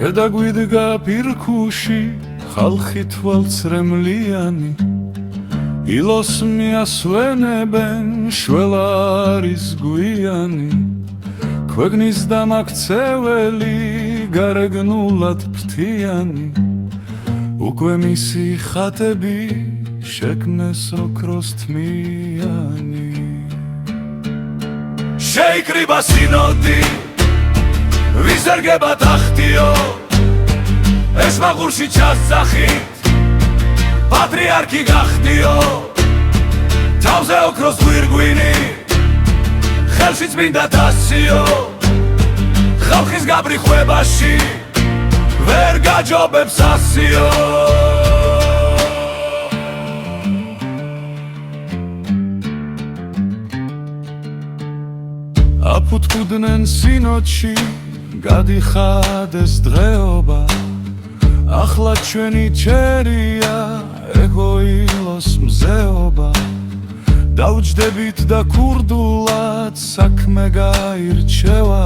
ვერ დაგვიდგა პირქუში ხალხი თვალწრემლიანი ილოს მიასვენებენ შველა არის გვიანი ქვეყნის დამაქცეველი გარეგნულად ფრთიანი უკვე მისი ხატები შექმნეს ოქროს თმიანი შეიკრიბა სინოდი ვის ერგება ტახტიო ეს მაღურში ჩასწახით პატრიარქი გახდიო თავზე ოქროს გვირგვინი ხელში წმინდა თასიო ხალხის გაბრიხვებაში ვერ გაჯობებს ასიო აფუთქუდნენ სინოდში გადიხადეს დღეობა ახლა ჩვენი ჩერია ეგოილოს მზეობა დავჯდებით და ქურდულად საქმე გაირჩევა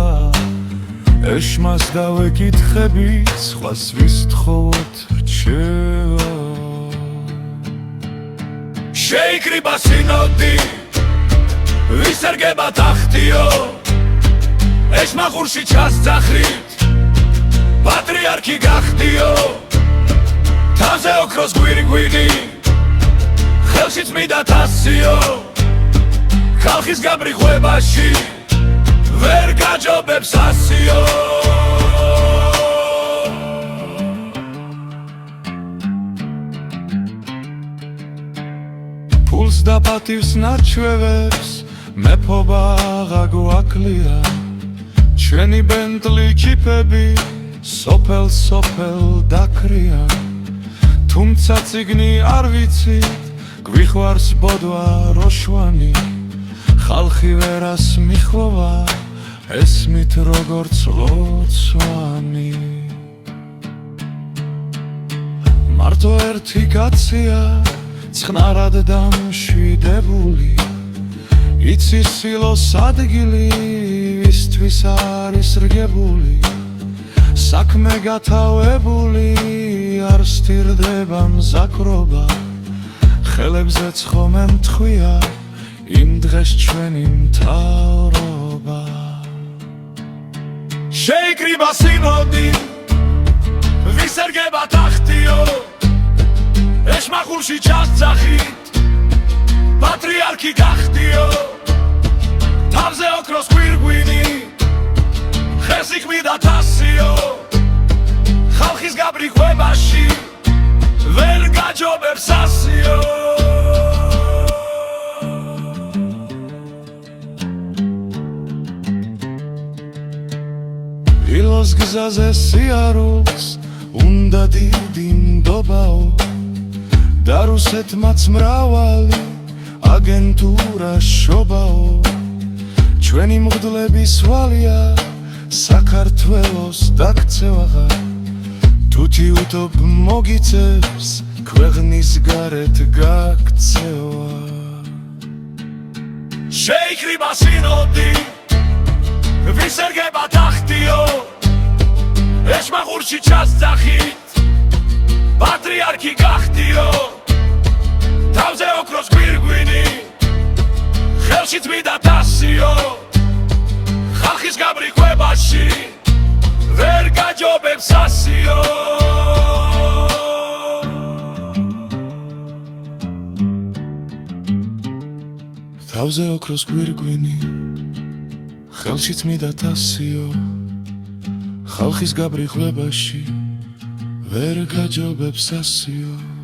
ეშმას დავეკითხებით სხვას ვის თხოვოთ რჩევა შეიკრიბა სინოდი ვის ერგება ტახტიო ეს მაღურში ჩასწახით პატრიარქი გახდიო თავზე ოქროს გვირგვინი ხელში წმინდა თასიო ხალხის გაბრიხვებაში ვერ გაჯობებს ასიო ფულს და პატივს ნარჩევებს მეფობა აღა გვაკლია ჩვენი ბენტლი ჯიპები სოფელ დაკრია თუმცა წიგნი არ ვიცით გვიხვარს ბოდვა როშვანი ხალხი ვერას მიხვვა ესმით როგორც ლოცვანი მარტო ერთი კაცია ცხნარად დამშვიდებული იცის სილოს ადგილი ვისთვის არის რგებული საქმე გათავებული არ სტირდება მზაკრობა ხელებზე ცხომე მთხვია იმ დღეს ჩვენი მთავრობა შეიკრიბა სინოდი ვის ერგება ტახტიო ეს მაღურში ჩასწახით პატრიარქი გახდიო თავზე ოქროს გვირგვინი ხელში წმინდა თასიო ხალხის გაბრიხვებაში ვერ გაჯობებს ასიო ილოს გზაზე სიარულს უნდა დიდი ნდობაო და რუსეთმაც მრავალი აგენტურა შობაო ჩვენი მღვდლების ვალია საქართველოს დაქცევაღა თუთი უთობ მოგიწევს ქვეყნის გარეთ გაქცევა შეიკრიბა სინოდი ვის ერგება ტახტიო ეს მაღურში ჩასწახით პატრიარქი გახდიო თავზე ოქროს გვირგვინი ხელში წმინდა თასიო ხალხის გაბრიხვებაში ვერ გაჯობებს ასიო თავზე ოქროს გვირგვინი ხელში წმინდა თასიო ხალხის გაბრიხვებაში ვერ გაჯობებს ასიო